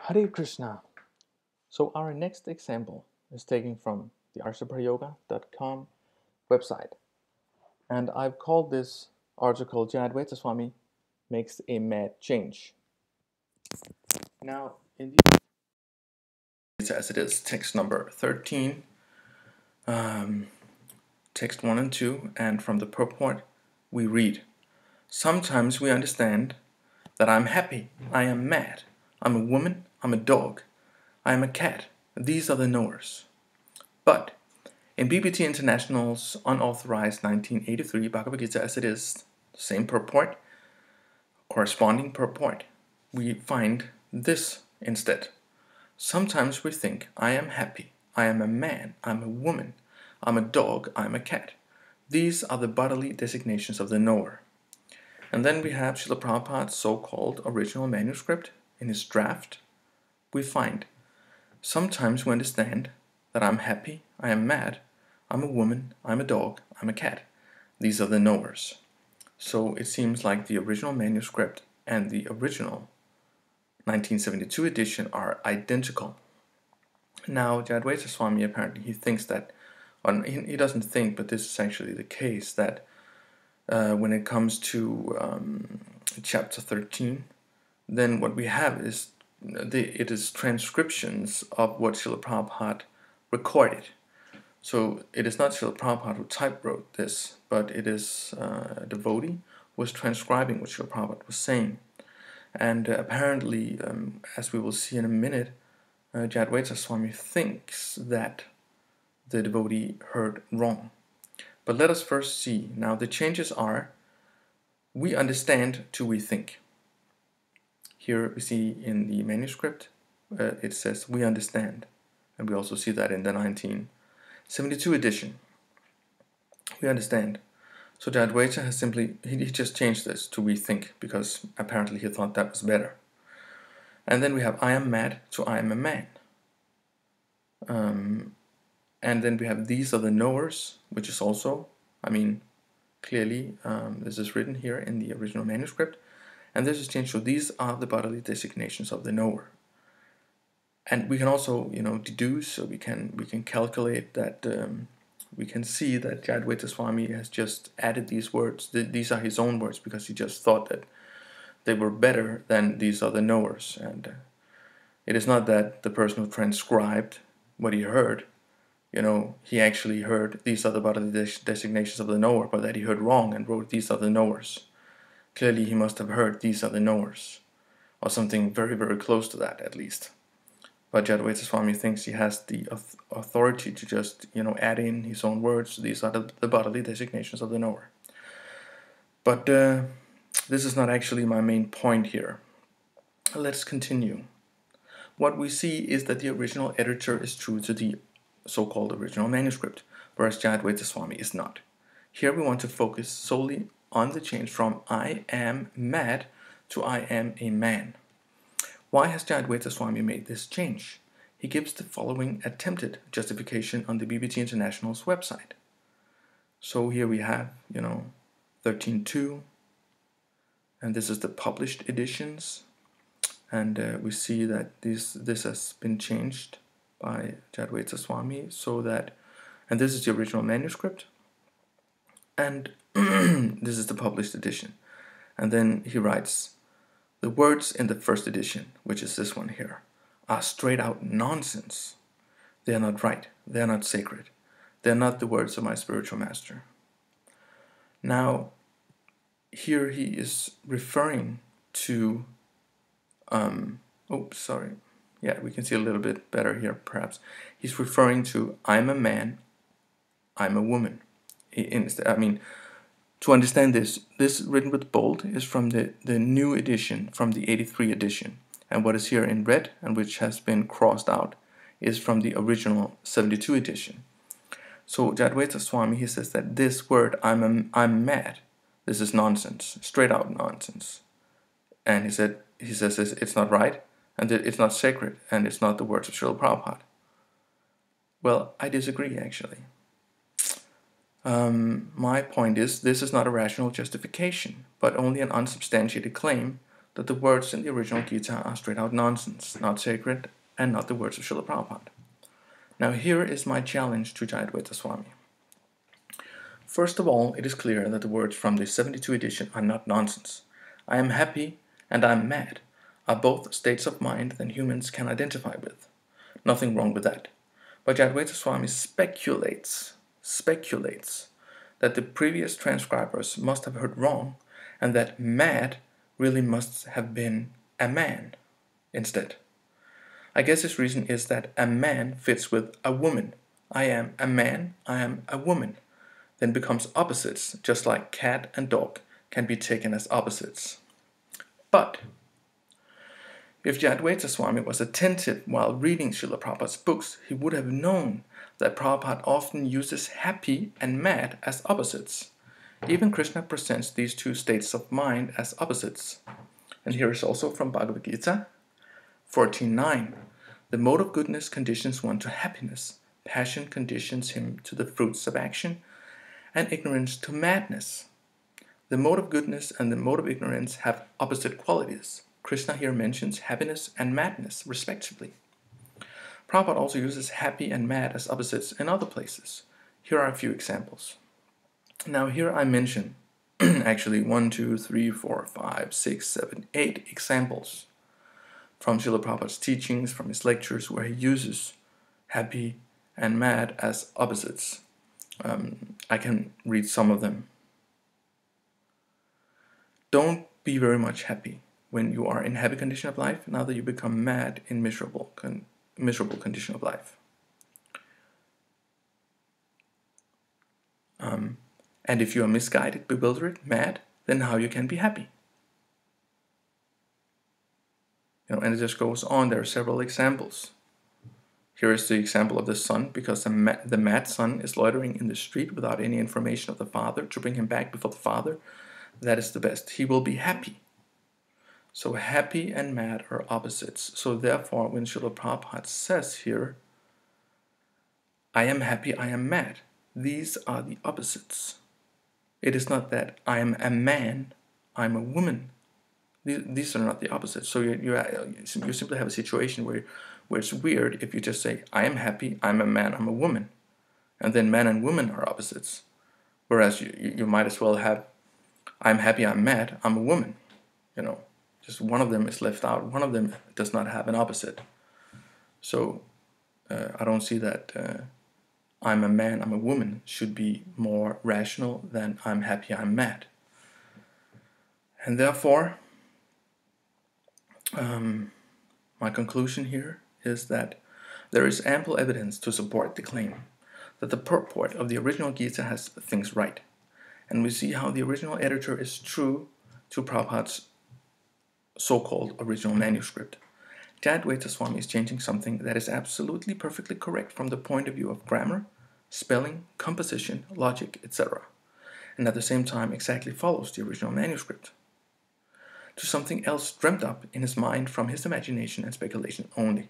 Hare Krishna. So our next example is taken from the Arsa-Prayoga.com website. And I've called this article Jayadvaita Swami Makes a Mad Change. Now, in the as it is, text number 13, text 1 and 2, and from the purport we read, "Sometimes we understand that I'm happy, I am mad, I'm a woman, I'm a dog, I am a cat. These are the knowers. But in BBT International's unauthorized 1983 Bhagavad-gita as it is, same purport, corresponding purport, we find this instead. Sometimes we think, I am happy, I am a man, I'm a woman, I'm a dog, I'm a cat. These are the bodily designations of the knower." And then we have Srila Prabhupada's so-called original manuscript. In his draft, we find, sometimes we understand that I'm happy, I am mad, I'm a woman, I'm a dog, I'm a cat. These are the knowers. So it seems like the original manuscript and the original 1972 edition are identical. Now, Jayadvaita Swami apparently he thinks that, he doesn't think, but this is actually the case, that when it comes to chapter 13, then what we have is it is transcriptions of what Srila Prabhupada recorded. So it is not Srila Prabhupada who typewrote this, but it is a devotee who was transcribing what Srila Prabhupada was saying. And apparently, as we will see in a minute, Jayadvaita Swami thinks that the devotee heard wrong. But let us first see. Now the changes are, we understand to we think. Here we see in the manuscript, it says we understand. And we also see that in the 1972 edition. We understand. So Jayadvaita has simply, he just changed this to we think, because apparently he thought that was better. And then we have I am mad to I am a man. And then we have these are the knowers, which is also, clearly this is written here in the original manuscript. And this is changed, so these are the bodily designations of the knower. And we can also, deduce, so we can calculate that, we can see that Jayadvaita Swami has just added these words. These are his own words, because he just thought that they were better than these are the knowers. And it is not that the person who transcribed what he heard, he actually heard these are the bodily designations of the knower, but that he heard wrong and wrote these are the knowers. Clearly he must have heard these are the knowers, or something very, very close to that at least. But Jayadvaita Swami thinks he has the authority to just, add in his own words. These are the bodily designations of the knower. But this is not actually my main point here. Let's continue. What we see is that the original editor is true to the so-called original manuscript, whereas Jayadvaita Swami is not. Here we want to focus solely on the change from I am mad to I am a man. Why has Jayadvaita Swami made this change? He gives the following attempted justification on the BBT International's website. So here we have, 13.2, and this is the published editions, and we see that this has been changed by Jayadvaita Swami, so that, and this is the original manuscript, and this is the published edition. And then he writes, the words in the first edition, which is this one here, are straight out nonsense. They are not right. They are not sacred. They are not the words of my spiritual master. Now, here he is referring to, we can see a little bit better here perhaps. He's referring to I'm a man, I'm a woman. To understand this written with bold is from the new edition, from the 83 edition. And what is here in red, and which has been crossed out, is from the original 72 edition. So Jayadvaita Swami, he says that this word, I'm mad, this is nonsense, straight out nonsense. And he says it's not right, and that it's not sacred, and it's not the words of Srila Prabhupada. Well, I disagree actually. My point is, this is not a rational justification, but only an unsubstantiated claim that the words in the original Gita are straight out nonsense, not sacred, and not the words of Srila Prabhupada. Now here is my challenge to Jayadvaita Swami. First of all, it is clear that the words from the 72 edition are not nonsense. I am happy and I am mad are both states of mind that humans can identify with. Nothing wrong with that. But Jayadvaita Swami speculates that the previous transcribers must have heard wrong and that mad really must have been a man instead. I guess his reason is that a man fits with a woman. I am a man, I am a woman. Then becomes opposites, just like cat and dog can be taken as opposites. But if Jayadvaita Swami was attentive while reading Srila Prabhupada's books, he would have known that Prabhupada often uses happy and mad as opposites. Even Krishna presents these two states of mind as opposites. And here is also from Bhagavad-gita 14:9. The mode of goodness conditions one to happiness, passion conditions him to the fruits of action, and ignorance to madness. The mode of goodness and the mode of ignorance have opposite qualities. Krishna here mentions happiness and madness, respectively. Prabhupada also uses happy and mad as opposites in other places. Here are a few examples. Now here I mention actually 1, 2, 3, 4, 5, 6, 7, 8 examples from Srila Prabhupada's teachings, from his lectures, where he uses happy and mad as opposites. I can read some of them. Don't be very much happy when you are in happy condition of life, now that you become mad in miserable condition of life. And if you are misguided, bewildered, mad, then how you can be happy? And it just goes on. There are several examples. Here is the example of the son, because the mad son is loitering in the street without any information of the father to bring him back before the father. That is the best. He will be happy. So happy and mad are opposites. So therefore, when Srila Prabhupada says here, I am happy, I am mad, these are the opposites. It is not that I am a man, I am a woman. These are not the opposites. So you simply have a situation where it's weird if you just say, I am happy, I'm a man, I'm a woman. And then man and woman are opposites. Whereas you might as well have, I'm happy, I'm mad, I'm a woman. Just one of them is left out. One of them does not have an opposite. So I don't see that I'm a man, I'm a woman should be more rational than I'm happy, I'm mad. And therefore, my conclusion here is that there is ample evidence to support the claim that the purport of the original Gita has things right. And we see how the original editor is true to Prabhupada's so-called original manuscript. Jayadvaita Swami is changing something that is absolutely perfectly correct from the point of view of grammar, spelling, composition, logic, etc., and at the same time exactly follows the original manuscript, to something else dreamt up in his mind from his imagination and speculation only.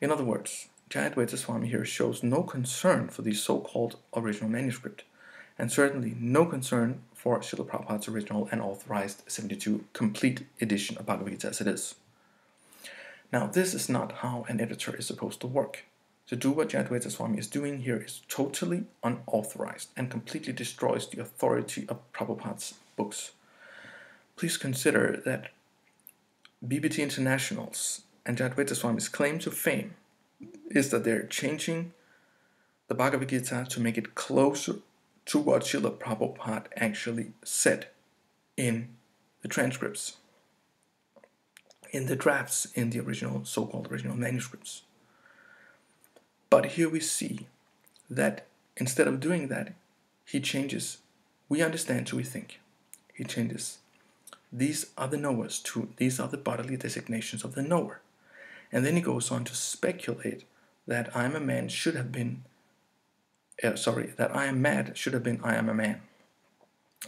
In other words, Jayadvaita Swami here shows no concern for the so-called original manuscript, and certainly no concern for Srila Prabhupada's original and authorized 72 complete edition of Bhagavad-gita as it is. Now, this is not how an editor is supposed to work. To do what Jayadvaita Swami is doing here is totally unauthorized and completely destroys the authority of Prabhupada's books. Please consider that BBT International's and Jayadvaita Swami's claim to fame is that they're changing the Bhagavad Gita to make it closer to what Srila Prabhupada actually said in the transcripts, in the drafts, in the original, so-called original manuscripts. But here we see that instead of doing that, he changes, we understand to we think. He changes, these are the knowers to, these are the bodily designations of the knower. And then he goes on to speculate that I am a man should have been, that I am mad should have been I am a man.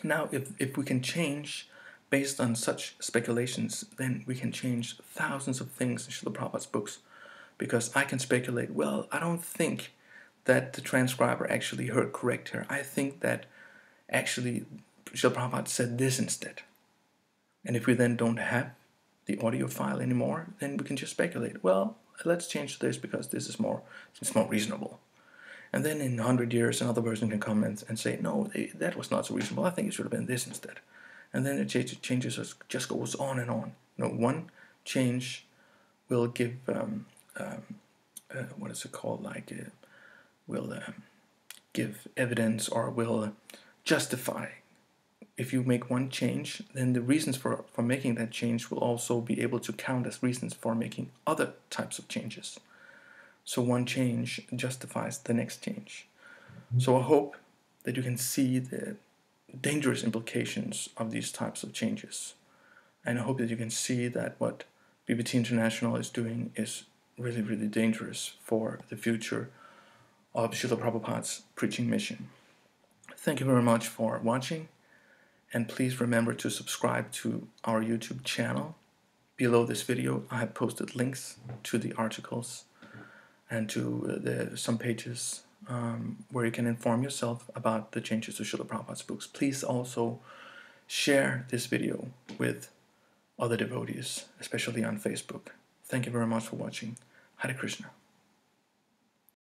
Now, if we can change based on such speculations, then we can change thousands of things in Srila Prabhupada's books. Because I can speculate, well, I don't think that the transcriber actually heard correct here. I think that actually Srila Prabhupada said this instead. And if we then don't have the audio file anymore, then we can just speculate. Well, let's change this because this is more reasonable. And then in 100 years, another person can come and say, no, that was not so reasonable. I think it should have been this instead. And then it changes, just goes on and on. One change will give, what is it called? Will give evidence, or will justify. If you make one change, then the reasons for making that change will also be able to count as reasons for making other types of changes. So one change justifies the next change. So I hope that you can see the dangerous implications of these types of changes. And I hope that you can see that what BBT International is doing is really, really dangerous for the future of Srila Prabhupada's preaching mission. Thank you very much for watching. And please remember to subscribe to our YouTube channel. Below this video, I have posted links to the articles and to some pages where you can inform yourself about the changes to Srila Prabhupada's books. Please also share this video with other devotees, especially on Facebook. Thank you very much for watching. Hare Krishna.